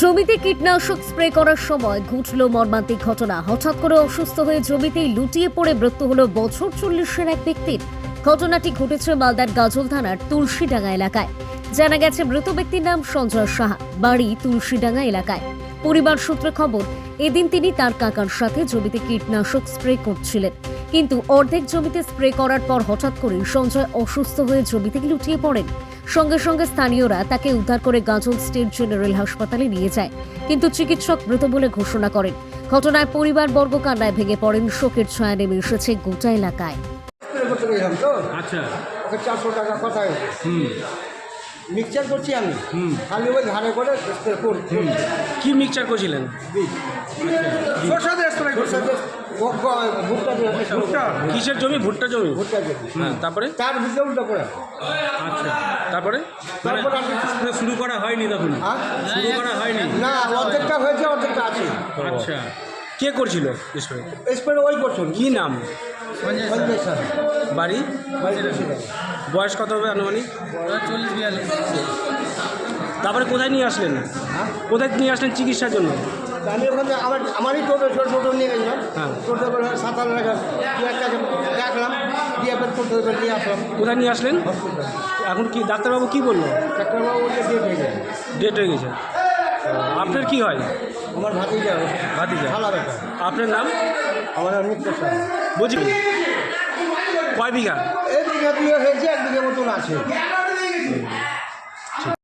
জমিতে কীটনাশক স্প্রে করার সময় ঘটল মর্মান্তিক ঘটনা। হঠাৎ করে অসুস্থ হয়ে জমিতেই লুটিয়ে পড়ে মৃত্যু হল বছর 40-এর এক ব্যক্তির। ঘটনাটি ঘটেছে মালদার গাজল থানার তুলসীডাঙ্গা এলাকায়। জানা গেছে মৃত ব্যক্তির নাম সঞ্জয় সাহা, বাড়ি তুলসীডাঙ্গা এলাকায়। পরিবার সূত্রে খবর, এদিন তিনি তার কাকার সাথে জমিতে কীটনাশক স্প্রে করছিলেন, কিন্তু অর্ধেক জমিতে স্প্রে করার পর হঠাৎ করে সঞ্জয় অসুস্থ হয়ে জমি থেকে লুটিয়ে পড়েন। সঙ্গে সঙ্গে স্থানীয়রা তাকে উদ্ধার করে গাজল স্টেট জেনারেল হাসপাতালে নিয়ে যায়, কিন্তু চিকিৎসক মৃত বলে ঘোষণা করেন। ঘটনায় পরিবারবর্গ কান্নায় ভেঙে পড়েন। শোকের ছায়া নেমে এসেছে গোটা এলাকায়। আচ্ছা, ওকে 400 টাকা কথায় মিক্সচার করছি আমি, খালি ওই ঘাড়ে করে স্প্রে করছি। কি মিক্সচার করছিলেন? কিসের জমি? ভুট্টা জমি। হ্যাঁ, তারপরে তার ভিতরে উল্টো করে। আচ্ছা, তারপরে তারপরে আমি শুরু করা হয়নি তখন? হ্যাঁ? শুরু করা হয়নি। না, অর্ধেকটা হয়েছে, অর্ধেকটা আছে। আচ্ছা, কে করছিল স্প্রে? স্প্রে ওই করছেন। কি নাম? সঞ্জয় স্যার, বাড়ি? বাড়ি তুলসীডাঙ্গা। বয়স কত হবে আনুমানিক? 40-42। তারপরে কোথায় নিয়ে আসলেন? হ্যাঁ, কোথায় নিয়ে আসলেন চিকিৎসার জন্য? আমি ওখানে আমারই টোটো নিয়ে গেছিলাম। হ্যাঁ। টোটো করে 7-8 টাকা দিয়ে একটাকে ডাকলাম, দিয়ে ফের টোটো করে নিয়ে আসলাম কোথায় নিয়ে আসলেন? হসপিটাল। এখন কি ডাক্তারবাবু কি বললো? ডাক্তারবাবু বলছে ডেট হয়ে গেছে। ডেট হয়ে গেছে। আপনার কি হয়? আমার ভাতিজা, ভাতিজা। খালা ব্যাপার। আপনার নাম? আমার নিত্য স্যার। বুঝলি কয় বিঘা? এই বিঘা দিয়ে হয়েছে, 1 বিঘা মতন আছে।